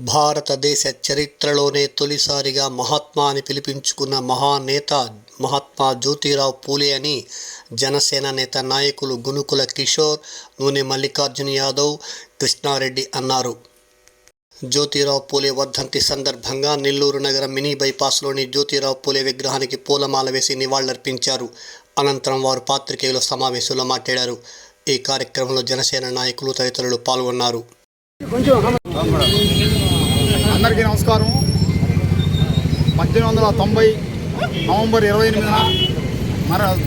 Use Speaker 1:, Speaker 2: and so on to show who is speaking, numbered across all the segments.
Speaker 1: భారతదేశ చరిత్రలోనే తొలిసారిగా మహాత్మా అని పిలిపించుకున్న మహానేత మహాత్మా జ్యోతిరావు పూలే అని జనసేన నేత నాయకులు గునుకుల కిషోర్, నూనె మల్లికార్జున యాదవ్, కృష్ణారెడ్డి అన్నారు. జ్యోతిరావు పూలే వర్ధంతి సందర్భంగా నెల్లూరు నగరం మినీ బైపాస్లోని జ్యోతిరావు పూలే విగ్రహానికి పూలమాల వేసి నివాళులర్పించారు. అనంతరం వారు పాత్రికేయుల సమావేశంలో మాట్లాడారు. ఈ కార్యక్రమంలో జనసేన నాయకులు తదితరులు పాల్గొన్నారు.
Speaker 2: అందరికీ నమస్కారం. 1890 నవంబర్ 28న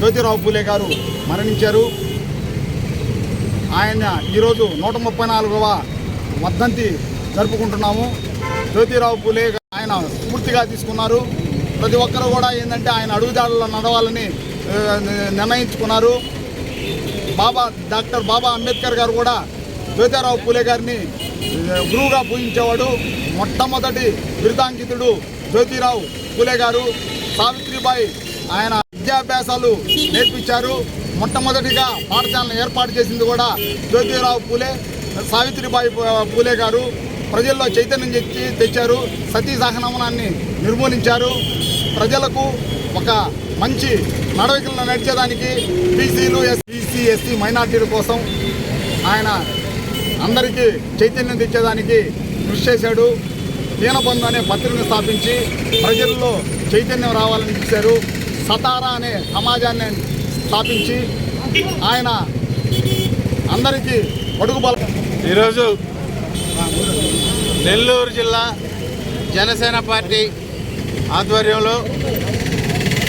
Speaker 2: జ్యోతిరావు పూలే గారు మరణించారు. ఆయన ఈరోజు 134వ వర్ధంతి జరుపుకుంటున్నాము. జ్యోతిరావు పూలే ఆయన స్ఫూర్తిగా తీసుకున్నారు. ప్రతి ఒక్కరు కూడా ఏంటంటే ఆయన అడుగుజాడల్లో నడవాలని నిర్ణయించుకున్నారు. డాక్టర్ బాబా అంబేద్కర్ గారు కూడా జ్యోతిరావు పూలే గారిని గురువుగా పూజించేవాడు. మొట్టమొదటి బిరుదాంకితుడు జ్యోతిరావు పూలే గారు. సావిత్రిబాయి ఆయన విద్యాభ్యాసాలు నేర్పించారు. మొట్టమొదటిగా పాఠశాలను ఏర్పాటు చేసింది కూడా జ్యోతిరావు పూలే. సావిత్రిబాయి పూలే గారు ప్రజల్లో చైతన్యం తెచ్చారు. సతీ సహనమనాన్ని నిర్మూలించారు. ప్రజలకు ఒక మంచి నడవడికలను నడిచేదానికి బీసీలు, ఎస్సీ, ఎస్టీ మైనార్టీల కోసం ఆయన అందరికీ చైతన్యం తెచ్చేదానికి కృషి చేశాడు. దీనబంధు అనే పత్రికను స్థాపించి ప్రజల్లో చైతన్యం రావాలని చూశారు. సతారా అనే సమాజాన్ని స్థాపించి ఆయన అందరికీ బడుగుబల.
Speaker 3: ఈరోజు నెల్లూరు జిల్లా జనసేన పార్టీ ఆధ్వర్యంలో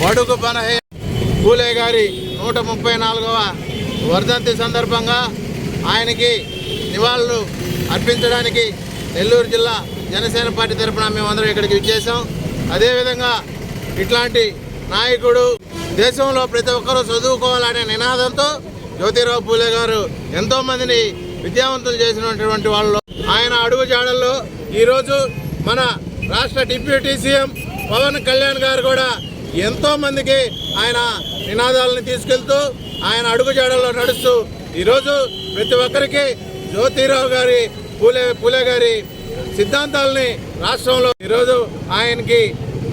Speaker 3: బడుగు బలహీన పూలే గారి 134వ వర్ధంతి సందర్భంగా ఆయనకి నివాళులు అర్పించడానికి నెల్లూరు జిల్లా జనసేన పార్టీ తరఫున మేమందరం ఇక్కడికి విచ్చేసాం. అదేవిధంగా ఇట్లాంటి నాయకుడు దేశంలో ప్రతి ఒక్కరూ చదువుకోవాలనే నినాదంతో జ్యోతిరావు పూలే గారు ఎంతోమందిని విద్యావంతులు చేసినటువంటి వాళ్ళు. ఆయన అడుగుజాడల్లో ఈరోజు మన రాష్ట్ర డిప్యూటీ సీఎం పవన్ కళ్యాణ్ గారు కూడా ఎంతోమందికి ఆయన నినాదాలను తీసుకెళ్తూ ఆయన అడుగుజాడల్లో నడుస్తూ ఈరోజు ప్రతి ఒక్కరికి జ్యోతిరావు గారి పూలే గారి సిద్ధాంతాలని రాష్ట్రంలో ఈరోజు ఆయనకి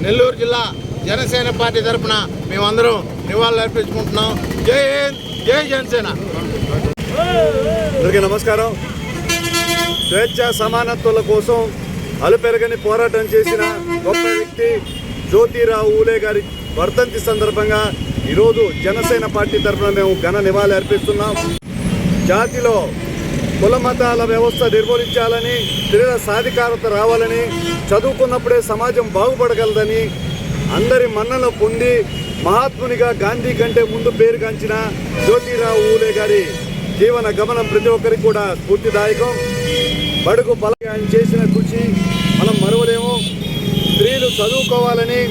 Speaker 3: నెల్లూరు జిల్లా జనసేన పార్టీ తరఫున మేమందరం నివాళులు అర్పించుకుంటున్నాం. జై హింద్, జై జనసేన.
Speaker 4: అందరికీ నమస్కారం. స్వేచ్ఛ సమానత్వాల కోసం అలుపెరగని పోరాటం చేసిన గొప్ప వ్యక్తి జ్యోతిరావు పూలే గారి వర్ధంతి సందర్భంగా ఈరోజు జనసేన పార్టీ తరఫున మేము ఘన నివాళి అర్పిస్తున్నాం. జాతిలో కుల మతాల వ్యవస్థ నిర్మూలించాలని, స్త్రీల సాధికారత రావాలని, చదువుకున్నప్పుడే సమాజం బాగుపడగలదని, అందరి మన్ననలు పొంది మహాత్మునిగా గాంధీ కంటే ముందు పేరుగాంచిన జ్యోతిరావు పూలే గారి జీవన గమనం ప్రతి ఒక్కరికి కూడా స్ఫూర్తిదాయకం. బడుగు బలహీన చేసిన కృషి మనం మరవలేము. స్త్రీలు చదువుకోవాలని,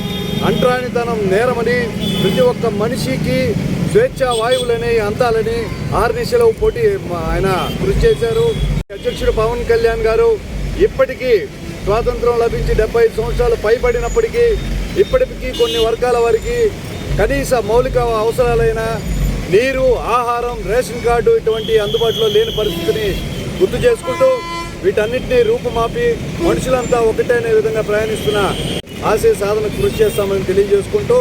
Speaker 4: అంటరానితనం నేరమని, ప్రతి ఒక్క మనిషికి స్వేచ్ఛా వాయువులని అందాలని ఆర్నిశలో పోటీ ఆయన కృషి చేశారు. అధ్యక్షుడు పవన్ కళ్యాణ్ గారు ఇప్పటికీ స్వాతంత్రం లభించి 75 సంవత్సరాలు పైబడినప్పటికీ ఇప్పటికీ కొన్ని వర్గాల వారికి కనీస మౌలిక అవసరాలైన నీరు, ఆహారం, రేషన్ కార్డు ఇటువంటి అందుబాటులో లేని పరిస్థితిని గుర్తు చేసుకుంటూ వీటన్నిటినీ రూపుమాపి మనుషులంతా ఒకటే అనే విధంగా ప్రయాణిస్తున్న ఆశయ సాధన కృషి చేస్తామని తెలియజేసుకుంటూ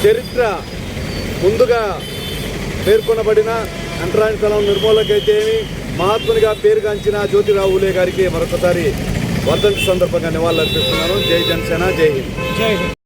Speaker 4: చరిత్ర ముందుగా పేర్కొనబడిన అంటరానితనం నిర్మూలకైతే మహాత్మునిగా పేరుగాంచిన జ్యోతిరావు పూలే గారికి మరొకసారి వర్ధంతి సందర్భంగా నివాళులర్పిస్తున్నాను. జై జనసేన, జై హింద్.